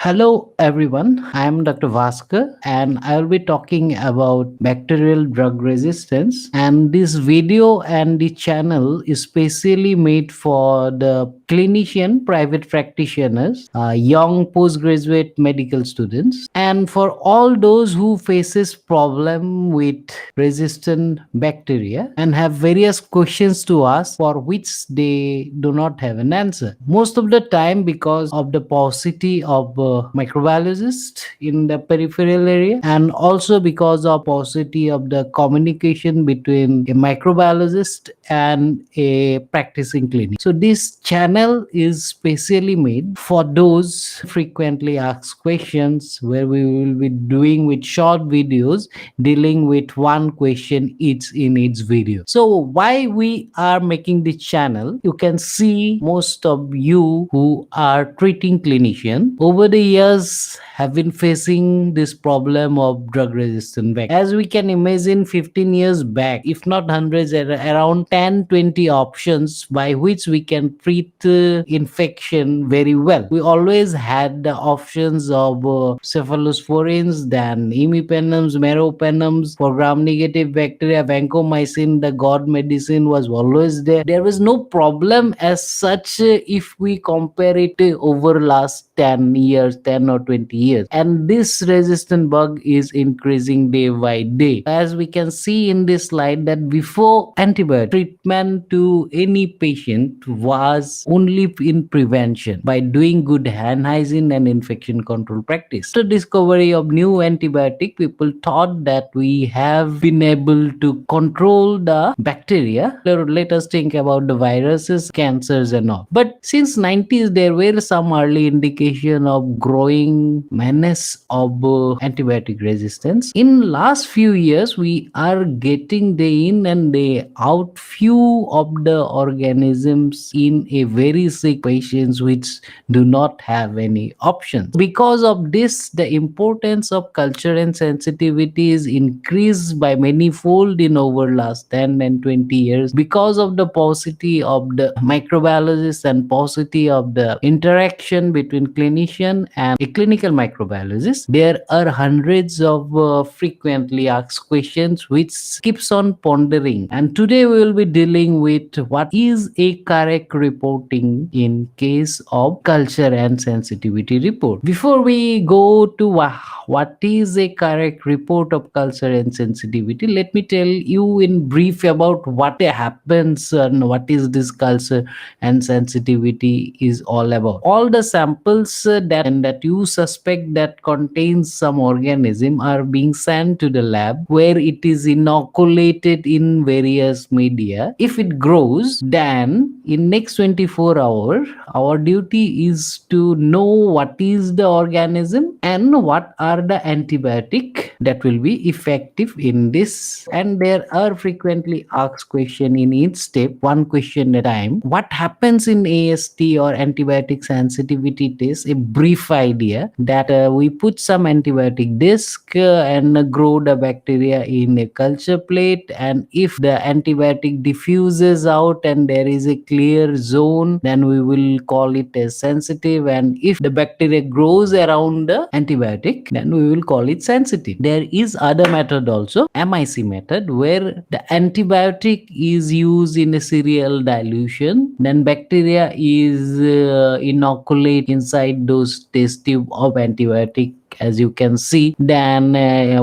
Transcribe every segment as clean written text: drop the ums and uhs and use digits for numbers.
Hello everyone, I am Dr. Vaskar and I will be talking about bacterial drug resistance. And this video and the channel is specially made for the clinician, private practitioners, young postgraduate medical students, and for all those who faces problem with resistant bacteria and have various questions to ask for which they do not have an answer. Most of the time because of the paucity of microbiologists in the peripheral area and also because of paucity of the communication between a microbiologist and a practicing clinic. So this channel is specially made for those frequently asked questions where we will be doing with short videos dealing with one question each in each video. So why we are making this channel, you can see most of you who are treating clinician over the years have been facing this problem of drug resistant bacteria. As we can imagine 15 years back, if not hundreds, around 10-20 options by which we can treat infection very well. We always had the options of cephalosporins, then imipenems, meropenems. For gram-negative bacteria, vancomycin, the god medicine was always there. There was no problem as such if we compare it over last 10 years, 10 or 20 years. And this resistant bug is increasing day by day. As we can see in this slide that before antibiotic treatment to any patient was only in prevention by doing good hand hygiene and infection control practice. After discovery of new antibiotic, people thought that we have been able to control the bacteria. Let us think about the viruses, cancers and all. But since 90s, there were some early indication of growing menace of antibiotic resistance. In last few years, we are getting day in and day out few of the organisms in a very sick patients which do not have any options. Because of this, the importance of culture and sensitivity is increased by many fold in over last 10 and 20 years because of the paucity of the microbiologists and paucity of the interaction between clinician and a clinical microbiologist. There are hundreds of frequently asked questions which keeps on pondering, and today we will be dealing with what is a correct reporting in case of culture and sensitivity report. Before we go to what is a correct report of culture and sensitivity, let me tell you in brief about what happens and what is this culture and sensitivity is all about. All the samples that you suspect that contains some organism are being sent to the lab where it is inoculated in various media. If it grows, then in next 24 hours our duty is to know what is the organism and what are the antibiotic that will be effective in this. And there are frequently asked question in each step, one question at a time. What happens in AST or antibiotic sensitivity test? A brief idea that we put some antibiotic disc and grow the bacteria in a culture plate, and if the antibiotic diffuses out and there is a clear zone, then we will call it as sensitive, and if the bacteria grows around the antibiotic, then we will call it sensitive. There is other method also, MIC method, where the antibiotic is used in a serial dilution, then bacteria is inoculate inside those test tube of antibiotic, as you can see, then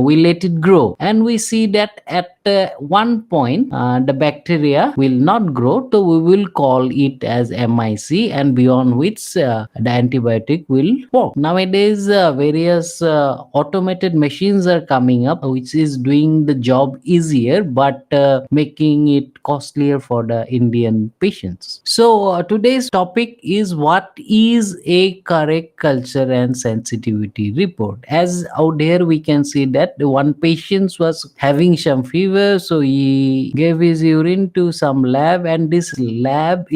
we let it grow, and we see that at one point the bacteria will not grow, so we will call it as MIC, and beyond which the antibiotic will work. Nowadays various automated machines are coming up which is doing the job easier but making it costlier for the Indian patients. So today's topic is what is a correct culture and sensitivity report. As out here we can see that one patient was having some fever, so he gave his urine to some lab, and this lab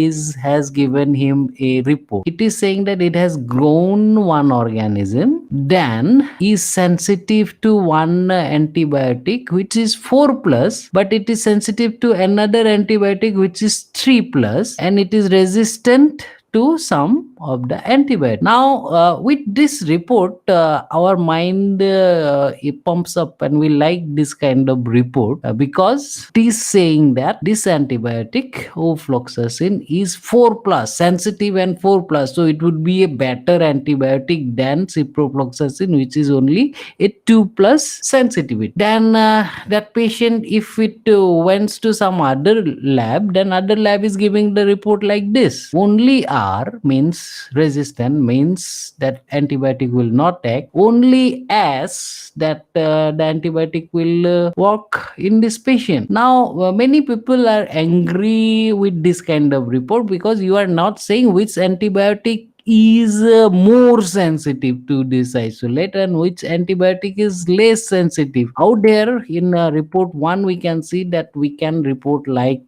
has given him a report. It is saying that it has grown one organism, then is sensitive to one antibiotic which is 4 plus, but it is sensitive to another antibiotic which is 3 plus, and it is resistant to some of the antibiotic. Now, with this report, our mind it pumps up, and we like this kind of report because it is saying that this antibiotic ofloxacin is 4 plus sensitive and 4 plus, so it would be a better antibiotic than ciprofloxacin, which is only a 2 plus sensitivity. Then that patient, if it went to some other lab, then other lab is giving the report like this: only R means resistant, means that antibiotic will not act. Only S, that the antibiotic will work in this patient. Now many people are angry with this kind of report because you are not saying which antibiotic is more sensitive to this isolate and which antibiotic is less sensitive. Out there in report 1, we can see that we can report like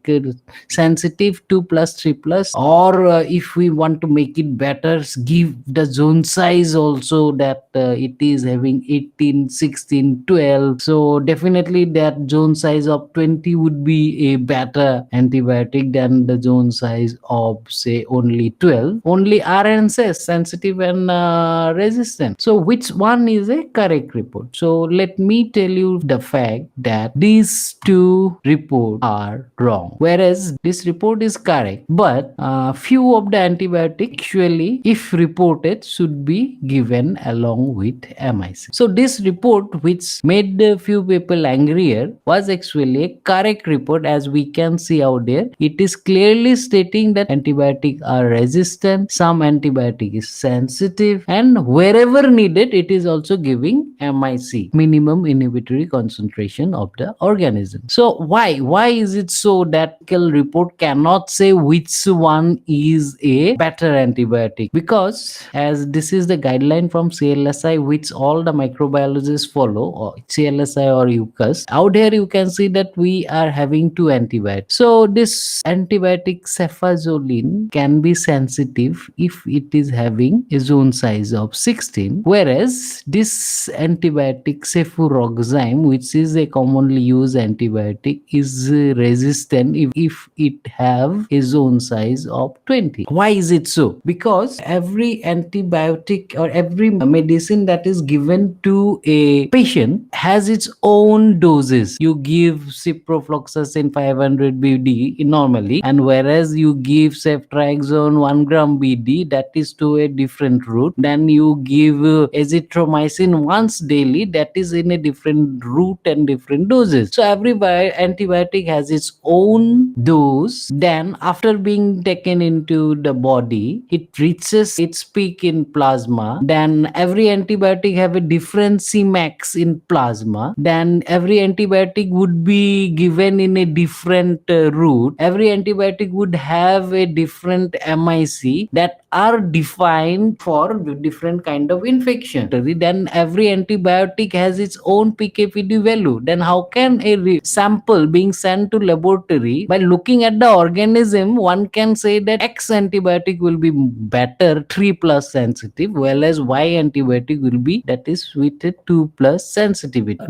sensitive 2 plus 3 plus, or if we want to make it better, give the zone size also, that it is having 18, 16, 12. So definitely that zone size of 20 would be a better antibiotic than the zone size of say only 12. Only RN says sensitive and resistant. So which one is a correct report? So let me tell you the fact that these two reports are wrong, whereas this report is correct. But few of the antibiotic actually, if reported, should be given along with MIC. So this report, which made a few people angrier, was actually a correct report. As we can see out there, it is clearly stating that antibiotic are resistant, some antibiotic is sensitive, and wherever needed, it is also giving MIC, minimum inhibitory concentration of the organism. So why is it so that report cannot say which one is a better antibiotic? Because as this is the guideline from CLSI, which all the microbiologists follow, or CLSI or UCAS, out here you can see that we are having two antibiotics. So this antibiotic cefazolin can be sensitive if it is having a zone size of 16, whereas this antibiotic cefuroxime, which is a commonly used antibiotic, is resistant if it have a zone size of 20. Why is it so? Because every antibiotic or every medicine that is given to a patient has its own doses. You give ciprofloxacin 500 BD normally, and whereas you give ceftriaxone 1 gram BD, that is to a different route. Then you give azithromycin once daily, that is in a different route and different doses. So every antibiotic has its own dose. Then after being taken into the body, it reaches its peak in plasma. Then every antibiotic have a different Cmax in plasma. Then every antibiotic would be given in a different route. Every antibiotic would have a different MIC that are defined for different kind of infection. Then every antibiotic has its own PKPD value. Then how can a sample being sent to laboratory, by looking at the organism, one can say that X antibiotic will be better 3 plus sensitive, whereas Y antibiotic will be that is with a 2 plus sensitivity.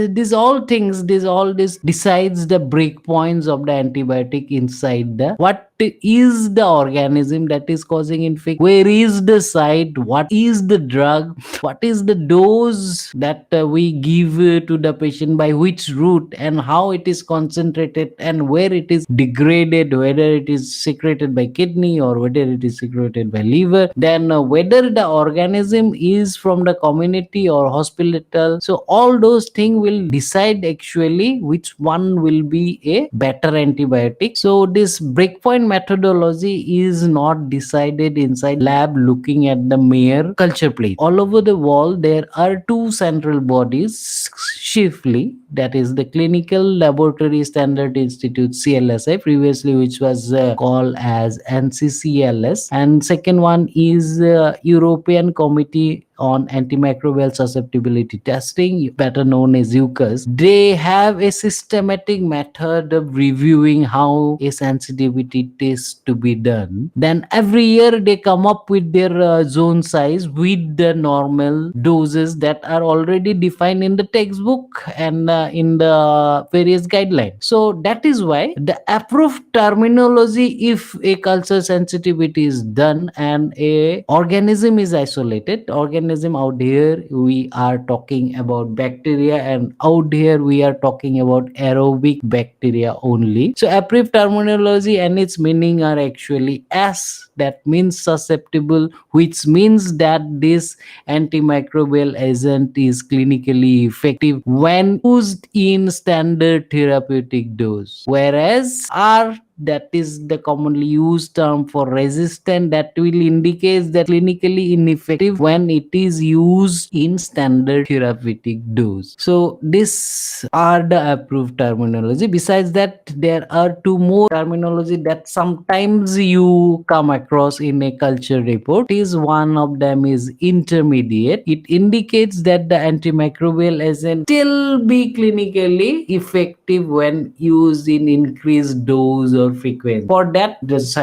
These all things, this decides the breakpoints of the antibiotic inside the what is the organism that is causing infection, where is the site, what is the drug, what is the dose that we give to the patient, by which route, and how it is concentrated, and where it is degraded, whether it is secreted by kidney or whether it is secreted by liver, then whether the organism is from the community or hospital. So all those things will decide actually which one will be a better antibiotic. So this breakpoint methodology is not decided inside lab looking at the mere culture plate. All over the world, there are two central bodies chiefly, that is the Clinical Laboratory Standard Institute, CLSI, previously which was called as NCCLS, and second one is European Committee on antimicrobial susceptibility testing, better known as UCAS. They have a systematic method of reviewing how a sensitivity test to be done. Then every year they come up with their zone size with the normal doses that are already defined in the textbook and in the various guidelines. So that is why the approved terminology, if a culture sensitivity is done and a organism is isolated, organism out here we are talking about bacteria, and out here we are talking about aerobic bacteria only. So approved terminology and its meaning are actually S, that means susceptible, which means that this antimicrobial agent is clinically effective when used in standard therapeutic dose, whereas R, that is the commonly used term for resistant, that will indicate that clinically ineffective when it is used in standard therapeutic dose. So these are the approved terminology. Besides that, there are two more terminology that sometimes you come across in a culture report. Is one of them is intermediate. It indicates that the antimicrobial agent still be clinically effective when used in increased dose or frequency. For that,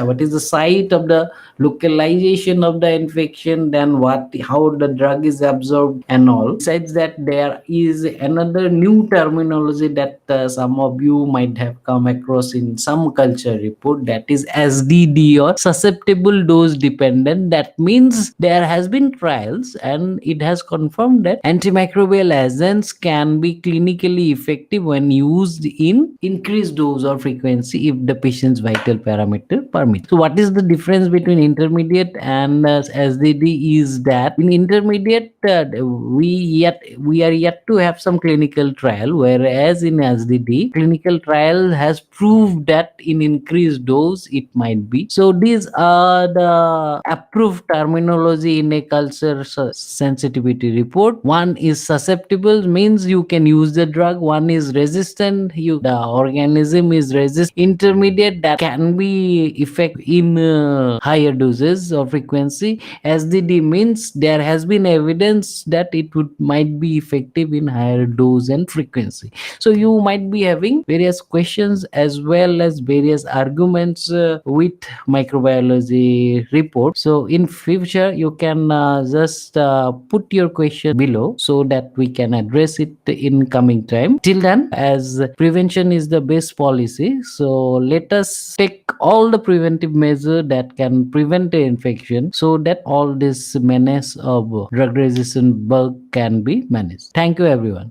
what is the site of the localization of the infection, then how the drug is absorbed and all. Besides that, there is another new terminology that some of you might have come across in some culture report, that is SDD, or susceptible dose dependent. That means there has been trials and it has confirmed that antimicrobial agents can be clinically effective when used in increased dose or frequency if the patient's vital parameter permit. So what is the difference between intermediate and SDD is that in intermediate we are yet to have some clinical trial, whereas in SDD clinical trial has proved that in increased dose it might be. So these are the approved terminology in a culture sensitivity report. One is susceptible, means you can use the drug. One is resistant, the organism is resistant. Intermediate, that can be effective in higher doses or frequency. SDD means there has been evidence that it might be effective in higher dose and frequency. So you might be having various questions as well as various arguments with microbiology report. So in future you can just put your question below so that we can address it in coming time. Till then, as prevention is the best policy, so let us take all the preventive measure that can prevent the infection so that all this menace of drug resistant bug can be managed. Thank you everyone.